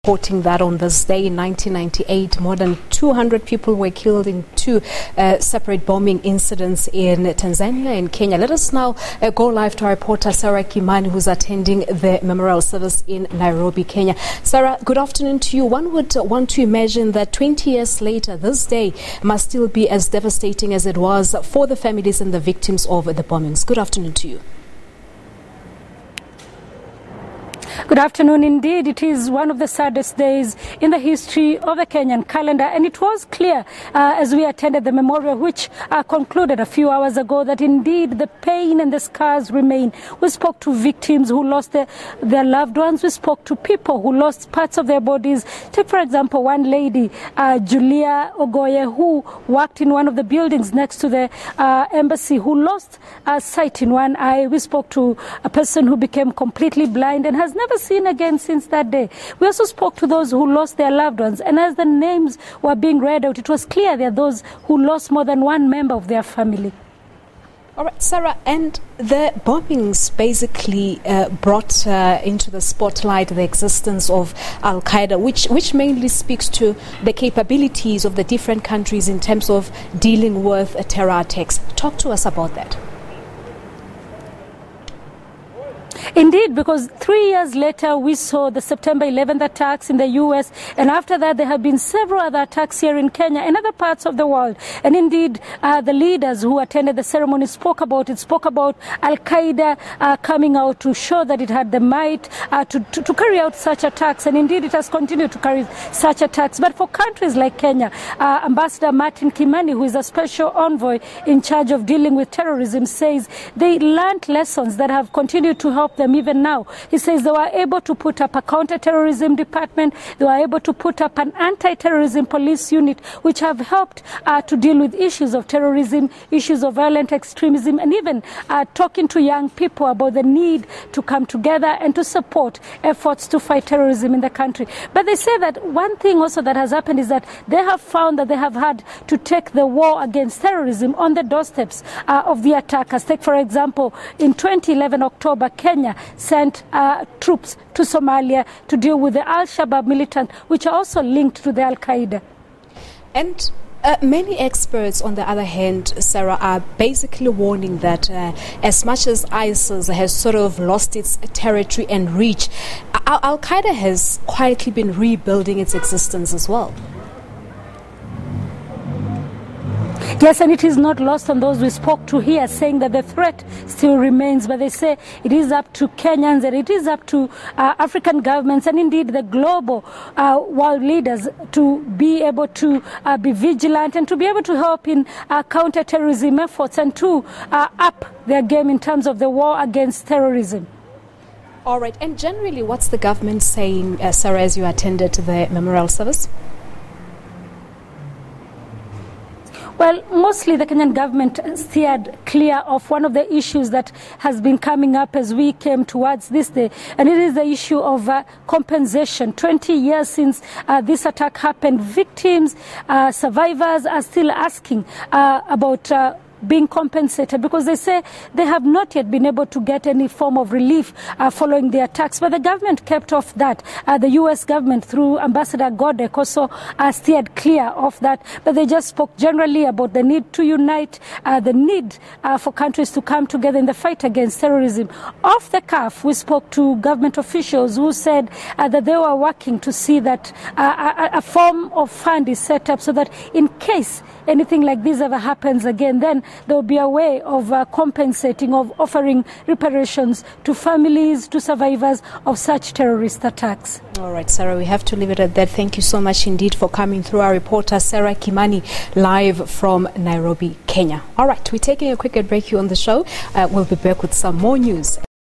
Reporting that on this day in 1998, more than 200 people were killed in two separate bombing incidents in Tanzania and Kenya. Let us now go live to our reporter Sarah Kimani, who's attending the memorial service in Nairobi, Kenya. Sarah, good afternoon to you. One would want to imagine that 20 years later, this day must still be as devastating as it was for the families and the victims of the bombings. Good afternoon to you. Good afternoon. Indeed, it is one of the saddest days in the history of the Kenyan calendar, and it was clear as we attended the memorial, which concluded a few hours ago, that indeed the pain and the scars remain. We spoke to victims who lost their loved ones. We spoke to people who lost parts of their bodies. Take, for example, one lady, Julia Ogoye, who worked in one of the buildings next to the embassy, who lost sight in one eye. We spoke to a person who became completely blind and has never seen again since that day. We also spoke to those who lost their loved ones, and as the names were being read out, it was clear there are those who lost more than one member of their family. All right, Sarah, and the bombings basically brought into the spotlight the existence of Al-Qaeda, which mainly speaks to the capabilities of the different countries in terms of dealing with terror attacks. Talk to us about that. Indeed, because 3 years later we saw the September 11th attacks in the US, and after that there have been several other attacks here in Kenya and other parts of the world. And indeed, the leaders who attended the ceremony spoke about Al-Qaeda coming out to show that it had the might to carry out such attacks, and indeed it has continued to carry such attacks. But for countries like Kenya, Ambassador Sarah Kimani, who is a special envoy in charge of dealing with terrorism, says they learned lessons that have continued to help them even now. He says they were able to put up a counter-terrorism department, they were able to put up an anti-terrorism police unit, which have helped to deal with issues of terrorism, issues of violent extremism, and even talking to young people about the need to come together and to support efforts to fight terrorism in the country. But they say that one thing also that has happened is that they have found that they have had to take the war against terrorism on the doorsteps of the attackers. Take, for example, in 2011 October, Kenya sent troops to Somalia to deal with the Al-Shabaab militants, which are also linked to the Al-Qaeda. And many experts, on the other hand, Sarah, are basically warning that as much as ISIS has sort of lost its territory and reach, Al-Qaeda has quietly been rebuilding its existence as well. Yes, and it is not lost on those we spoke to here, saying that the threat still remains. But they say it is up to Kenyans and it is up to African governments and indeed the global world leaders to be able to be vigilant and to be able to help in counter-terrorism efforts and to up their game in terms of the war against terrorism. All right, and generally, what's the government saying, Sarah, as you attended the memorial service? Well, mostly the Kenyan government steered clear of one of the issues that has been coming up as we came towards this day, and it is the issue of compensation. 20 years since this attack happened, victims, survivors are still asking about being compensated, because they say they have not yet been able to get any form of relief following the attacks. But the government kept off that. The US government, through Ambassador Godek, also steered clear of that. But they just spoke generally about the need to unite, the need for countries to come together in the fight against terrorism. Off the cuff, we spoke to government officials who said that they were working to see that a form of fund is set up so that in case anything like this ever happens again, then there will be a way of compensating, of offering reparations to families, to survivors of such terrorist attacks. All right, Sarah, we have to leave it at that. Thank you so much indeed for coming through. Our reporter, Sarah Kimani, live from Nairobi, Kenya. All right, we're taking a quick break here on the show. We'll be back with some more news.